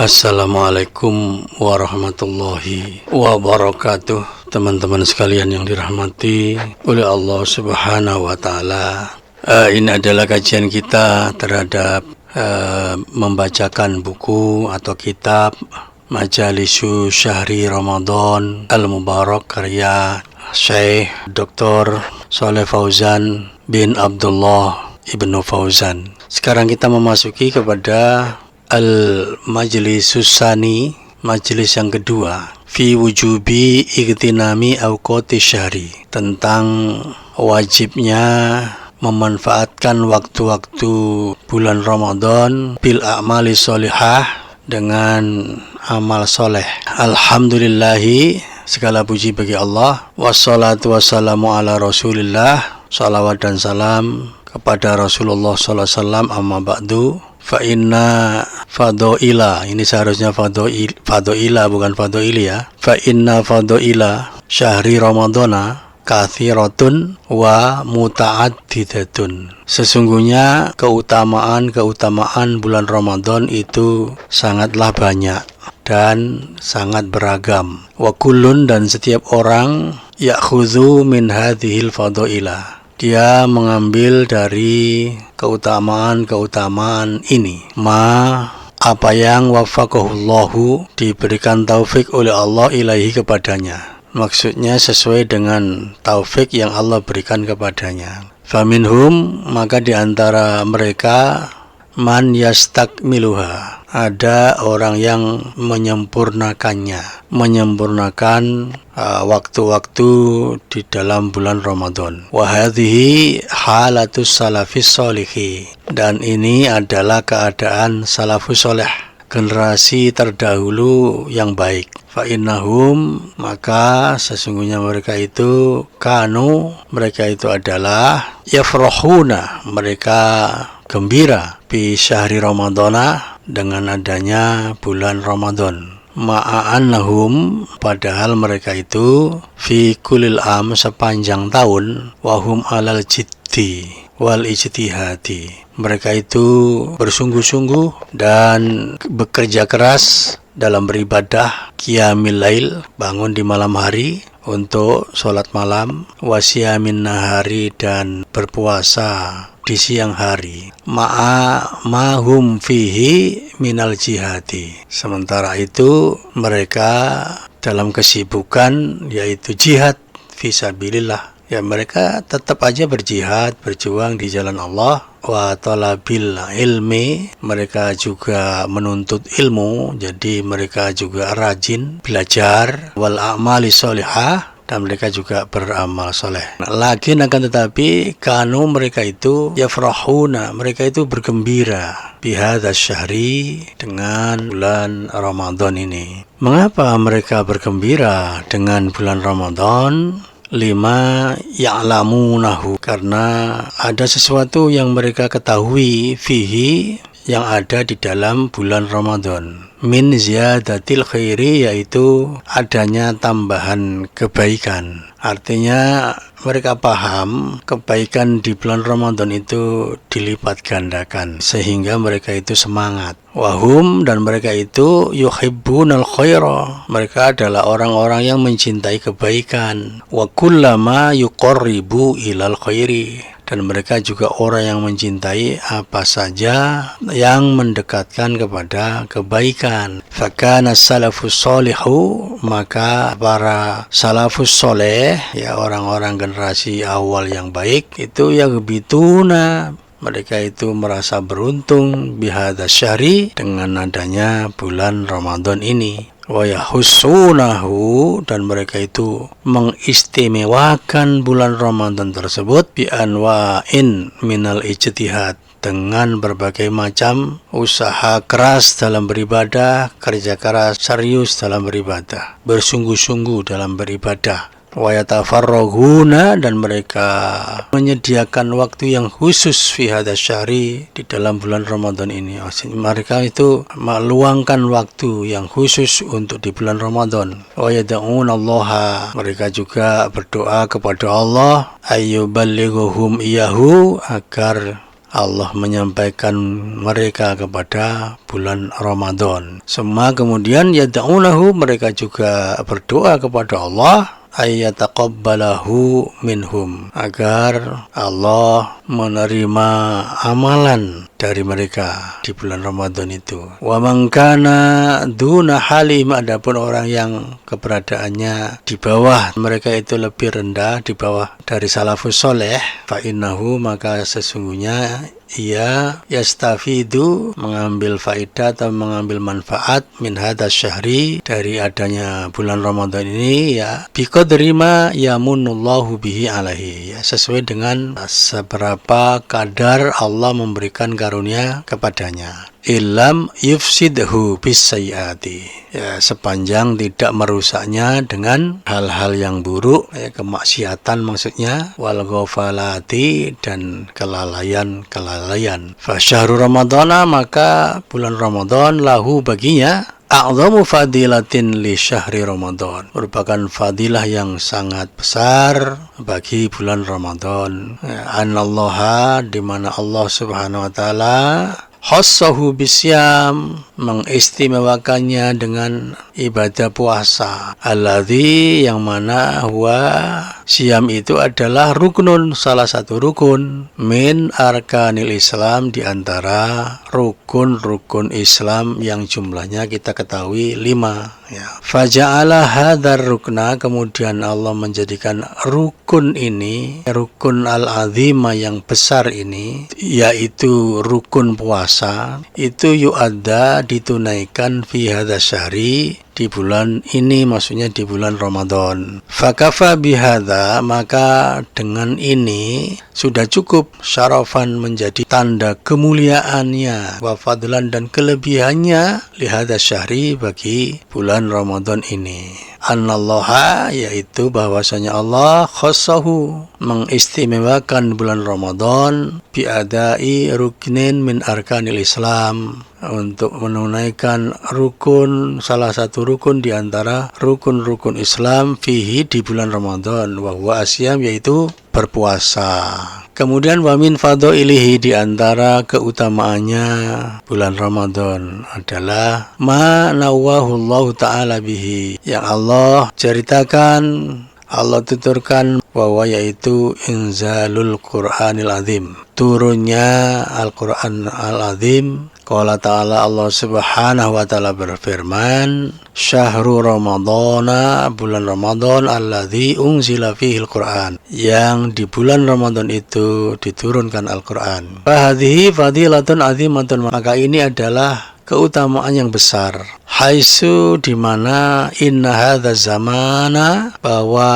Assalamualaikum warahmatullahi wabarakatuh. Teman-teman sekalian yang dirahmati oleh Allah Subhanahu wa Ta'ala, ini adalah kajian kita terhadap membacakan buku atau kitab Majalisu Syahri Ramadan Al-Mubarak karya Syekh Dr. Shaleh Fauzan bin Abdullah Ibnu Fauzan. Sekarang kita memasuki kepada Al-Majlisus Sani, majelis yang kedua, fi wujubi igtinami awqati syahri, tentang wajibnya memanfaatkan waktu-waktu bulan Ramadan bil a'mali sholihah, dengan amal soleh. Alhamdulillahi, segala puji bagi Allah, wassalatu wassalamu ala rasulillah, salawat dan salam kepada Rasulullah sallallahu alaihi wasallam. Amma ba'du, fa inna fadoila, ini seharusnya fadoila bukan fadoili ya. Fa inna fadoila syahri ramadana kathiratun wa muta'addidatun. Sesungguhnya keutamaan bulan Ramadan itu sangatlah banyak dan sangat beragam. Wa kullun, dan setiap orang, ya'khudhu min hadhil fadoila, dia mengambil dari keutamaan ini, apa yang wafaqahullahu, diberikan taufik oleh Allah ilaihi, kepadanya. Maksudnya sesuai dengan taufik yang Allah berikan kepadanya. Faminhum, maka di antara mereka, man yastakmiluha, ada orang yang menyempurnakan waktu-waktu di dalam bulan Ramadan. Wa hadhihi halatus salafis sholihi, dan ini adalah keadaan salafus sholih, generasi terdahulu yang baik. Fa innahum, maka sesungguhnya mereka itu, mereka itu adalah yafrahuna, mereka gembira, bi syahri ramadana, dengan adanya bulan Ramadan. Ma'annahum, padahal mereka itu, fi kulil am, sepanjang tahun, wahum alal jiddi wal ijtihadi, mereka itu bersungguh-sungguh dan bekerja keras dalam beribadah, qiyamil lail, bangun di malam hari untuk sholat malam, wasiyamin nahari, dan berpuasa di siang hari, ma'hum fihi minal jihadi, sementara itu mereka dalam kesibukan yaitu jihad fisabilillah, ya mereka tetap aja berjihad, berjuang di jalan Allah. Wa talabil ilmi, mereka juga menuntut ilmu, jadi mereka juga rajin belajar. Wal a'mali sholihah, dan mereka juga beramal soleh. Lakin akan tetapi, kanu, mereka itu, yafrahuna, mereka itu bergembira, bihadza syahri, dengan bulan Ramadan ini. Mengapa mereka bergembira dengan bulan Ramadan? Lima ya'lamunahu, karena ada sesuatu yang mereka ketahui, fihi, yang ada di dalam bulan Ramadan, min ziyadatil khairi, yaitu adanya tambahan kebaikan. Artinya mereka paham kebaikan di bulan Ramadan itu dilipat gandakan, sehingga mereka itu semangat. Wahum, dan mereka itu yuhibbunal khaira, mereka adalah orang-orang yang mencintai kebaikan. Wa kullama yuqarribu ilal khairi, dan mereka juga orang yang mencintai apa saja yang mendekatkan kepada kebaikan. Fakana salafus sholihu, maka para salafus soleh, ya orang-orang generasi awal yang baik itu, yagbituna, mereka itu merasa beruntung, bihadza syahri, dengan adanya bulan Ramadan ini. Wa yahussunahu, dan mereka itu mengistimewakan bulan Ramadan tersebut, bi anwa'in minal ijtihad, dengan berbagai macam usaha keras dalam beribadah, kerja keras serius dalam beribadah, bersungguh-sungguh dalam beribadah. Wa yatafarraguna, dan mereka menyediakan waktu yang khusus fi hadza syahri, di dalam bulan Ramadan ini. Mereka itu meluangkan waktu yang khusus untuk di bulan Ramadan. Wa yad'unallaha, mereka juga berdoa kepada Allah, ayyuballighuhum iyahu, agar Allah menyampaikan mereka kepada bulan Ramadan. Semua kemudian yad'unahu, mereka juga berdoa kepada Allah ayyataqabbalahu minhum, agar Allah menerima amalan dari mereka di bulan Ramadan itu. Wa man kana duna halim, adapun orang yang keberadaannya di bawah mereka itu lebih rendah, di bawah dari salafus soleh, fa innahu, maka sesungguhnya ia yastafidu, mengambil faedah atau mengambil manfaat min hadas syahri, dari adanya bulan Ramadan ini, ya biqadri ma yamunullahu bihi alaihi, ya sesuai dengan seberapa kadar Allah memberikan karunia kepadanya. Ilam yufsidhu bisayyati, ya sepanjang tidak merusaknya dengan hal-hal yang buruk, ya kemaksiatan maksudnya, wal ghafalati, dan kelalaian. Fa syahrul ramadhana, maka bulan Ramadan lahu baginya a'zamu fadilatin li syahri Ramadan, merupakan fadilah yang sangat besar bagi bulan Ramadan. Anallaha, di mana Allah Subhanahu wa taala khassahu bisyam, mengistimewakannya dengan ibadah puasa. Alladzi, yang mana huwa syam itu adalah ruknun, salah satu rukun, min arkanil Islam, di antara rukun-rukun Islam yang jumlahnya kita ketahui 5, ya. Faja'ala hadzal rukna, kemudian Allah menjadikan rukun ini, rukun al-azima yang besar ini, yaitu rukun puasa, itu yu'adda, ditunaikan fi hadzal syahri, di bulan ini, maksudnya di bulan Ramadan. Fakafa bihadza, maka dengan ini sudah cukup, syarafan, menjadi tanda kemuliaannya, wa fadlan, dan kelebihannya, li hadzal syahri, bagi bulan Ramadan ini. Anallaha, yaitu bahwasanya Allah khassahu, mengistimewakan bulan Ramadan, biadai ruknin min arkanil Islam, untuk menunaikan rukun, salah satu rukun di antara rukun-rukun Islam, fihi, di bulan Ramadan, wa huwa asyam, yaitu berpuasa. Kemudian wa min fadhailihi, di antara keutamaannya bulan Ramadan adalah ma nawahu Allah taala bihi, yang Allah ceritakan, Allah tuturkan, bahwa yaitu inzalul Qur'anil azim, turunnya Al-Quran Al-Azim. Qala ta'ala, Allah Subhanahu wa ta'ala berfirman, syahrul ramadhana, bulan Ramadan, alladzi unzila fihil Qur'an, yang di bulan Ramadan itu diturunkan Al-Quran. Fahadhihi fadilatun azimatun, maka ini adalah keutamaan yang besar. Haitsu, di mana inna hadza zamana, bahwa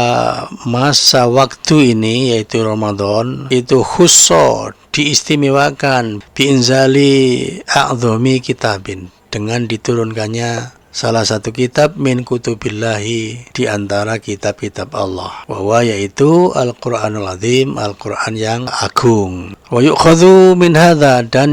masa waktu ini yaitu Ramadan itu khusus, diistimewakan, biinzali a'dhami kitabin, dengan diturunkannya salah satu kitab min kutubillahi, di antara kitab-kitab Allah, bahwa yaitu Al-Qur'anul Azim, Al-Qur'an yang agung. Wa yu'khadhu min hadza, dan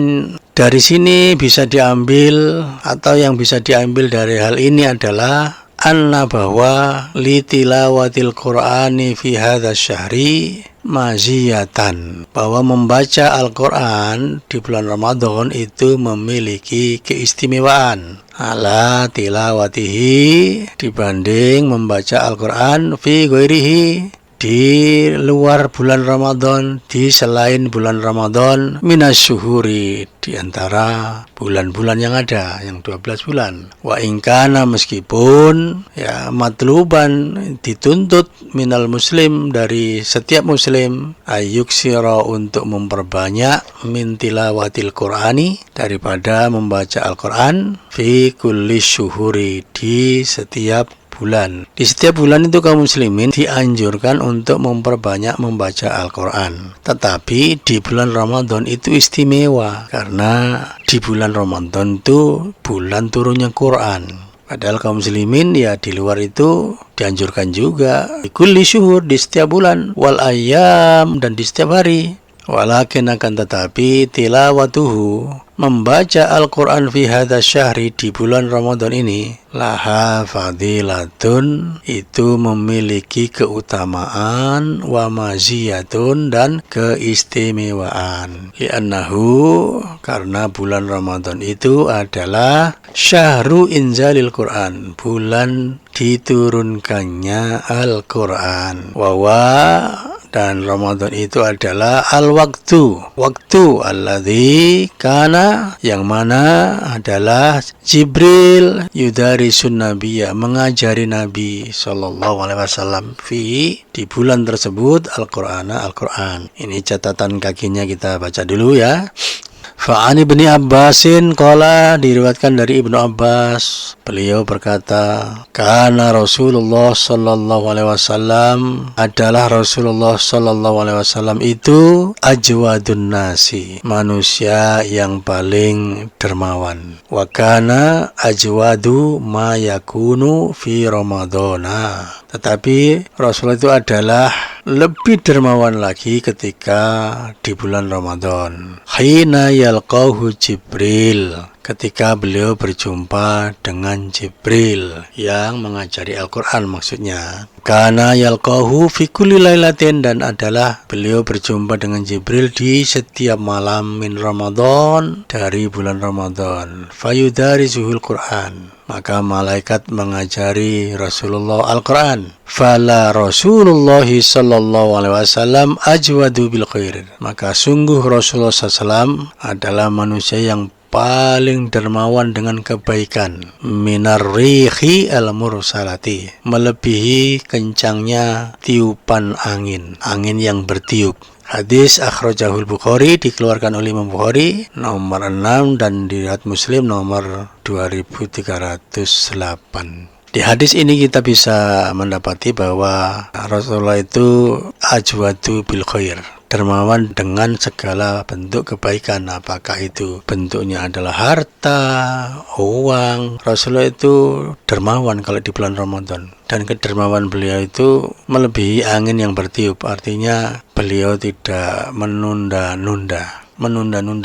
dari sini bisa diambil, atau yang bisa diambil dari hal ini adalah anna, bahwa li tilawatil Qur'ani fi hadzal syahri maziyatan, bahwa membaca Al-Qur'an di bulan Ramadan itu memiliki keistimewaan ala tilawatihi, dibanding membaca Al-Qur'an fi ghairihi, di luar bulan Ramadan, di selain bulan Ramadan, minasyuhuri, di antara bulan-bulan yang ada, yang 12 bulan. Wa ingkana, meskipun ya matluban, dituntut, minal muslim, dari setiap muslim, ayyuksira, untuk memperbanyak, min tilawatil Qur'ani, daripada membaca Al-Quran, fi kulli syuhuri, di setiap bulan. Di setiap bulan itu kaum muslimin dianjurkan untuk memperbanyak membaca Al-Quran. Tetapi di bulan Ramadan itu istimewa, karena di bulan Ramadan itu bulan turunnya Quran. Padahal kaum muslimin ya di luar itu dianjurkan juga, kulli syuhur, di setiap bulan, wal ayyam, dan di setiap hari. Walakin akan tetapi tilawatuhu, membaca Al-Quran fi hadha syahri, di bulan Ramadan ini, laha fadilatun, itu memiliki keutamaan, wa maziyatun, dan keistimewaan. Li'annahu, karena bulan Ramadan itu adalah syahru inzalil Quran, bulan diturunkannya Al-Quran. Wawa, dan Ramadan itu adalah waktu alladzi kana, yang mana adalah Jibril yudarisun nabiyya, mengajari Nabi sallallahu alaihi wasallam di bulan tersebut Al-Quran. Ini catatan kakinya, kita baca dulu ya. Fa'an ibni Abbasin qala, diriwayatkan dari Ibnu Abbas, beliau berkata, kana Rasulullah sallallahu alaihi wasallam, adalah Rasulullah sallallahu alaihi wasallam itu ajwadun nasi, manusia yang paling dermawan. Wa kana ajwadu ma yakunu fi Ramadana, tetapi Rasulullah itu adalah lebih dermawan lagi ketika di bulan Ramadan. Hina yalqahu Jibril, ketika beliau berjumpa dengan Jibril yang mengajari Al-Quran maksudnya. Kana yalqahu fi kulli lailatin, dan adalah beliau berjumpa dengan Jibril di setiap malam min Ramadan, dari bulan Ramadan. Fayudarisuhul Quran, maka malaikat mengajari Rasulullah Al-Quran. Fala Rasulullah sallallahu alaihi wasallam ajwadu bil khair, maka sungguh Rasulullah SAW adalah manusia yang paling dermawan dengan kebaikan. Minar rihi al-mursalati, melebihi kencangnya tiupan angin yang bertiup. Hadis akhrajahul Bukhari, dikeluarkan oleh Imam Bukhari nomor 6, dan diriwayat Muslim nomor 2308. Di hadis ini kita bisa mendapati bahwa Rasulullah itu ajwadu bil khair, dermawan dengan segala bentuk kebaikan. Apakah itu bentuknya adalah harta, uang, Rasulullah itu dermawan kalau di bulan Ramadan. Dan kedermawan beliau itu melebihi angin yang bertiup, artinya beliau tidak menunda-nunda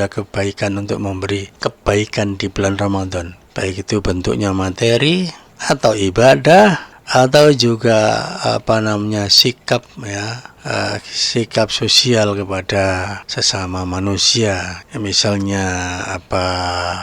kebaikan untuk memberi kebaikan di bulan Ramadan, baik itu bentuknya materi atau ibadah, atau juga sikap sikap sosial kepada sesama manusia, misalnya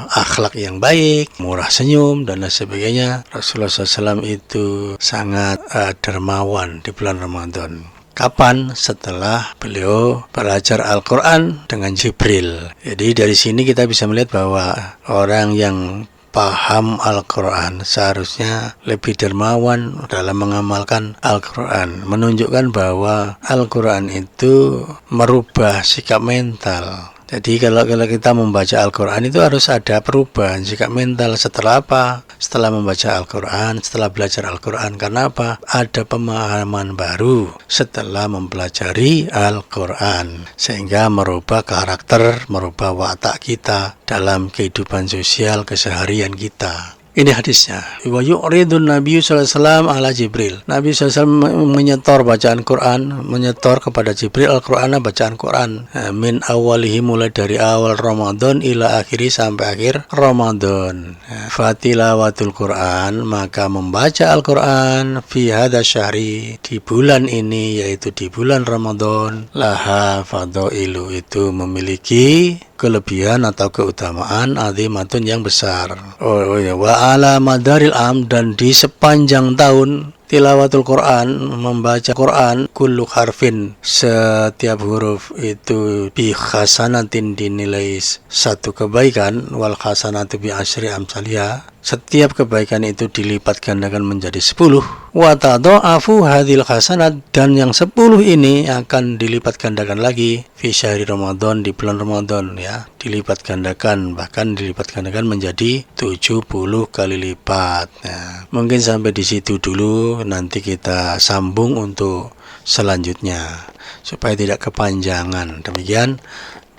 akhlak yang baik, murah senyum, dan lain sebagainya. Rasulullah SAW itu sangat dermawan di bulan Ramadan. Kapan? Setelah beliau belajar Al-Quran dengan Jibril. Jadi dari sini kita bisa melihat bahwa orang yang paham Al-Quran seharusnya lebih dermawan dalam mengamalkan Al-Quran, menunjukkan bahwa Al-Quran itu merubah sikap mental. Jadi kalau kita membaca Al-Quran itu harus ada perubahan sikap mental. Setelah apa? Setelah membaca Al-Quran, setelah belajar Al-Quran. Karena apa? Ada pemahaman baru setelah mempelajari Al-Quran, sehingga merubah karakter, merubah watak kita dalam kehidupan sosial keseharian kita. Ini hadisnya. Wa yu'ridun Nabi sallallahu alaihi wasallam ala Jibril. Nabi sallallahu alaihi wasallam menyetor bacaan Quran, menyetor kepada Jibril Al-Quran, bacaan Quran. Min awalihi, mulai dari awal Ramadan ila akhiri, sampai akhir Ramadan. Fatilawatul Quran, maka membaca Al-Quran fi hadha syahri, di bulan ini, yaitu di bulan Ramadan, laha fadailu, itu memiliki kelebihan atau keutamaan azimatun yang besar. Wa ala madaril am, dan di sepanjang tahun tilawatul Quran, membaca Quran, kullu harfin, setiap huruf itu bi khasanatin, dinilai satu kebaikan, wal khasanatu bi asyri amsaliyah, setiap kebaikan itu dilipat gandakan menjadi 10. Wa tadha'afu hadhil hasanat, dan yang 10 ini akan dilipat gandakan lagi fi syahri Ramadan, di bulan Ramadan ya, dilipat gandakan, bahkan dilipat gandakan menjadi 70 kali lipat. Nah, mungkin sampai di situ dulu, nanti kita sambung untuk selanjutnya supaya tidak kepanjangan. Demikian,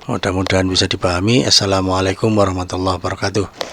mudah-mudahan bisa dipahami. Assalamualaikum warahmatullahi wabarakatuh.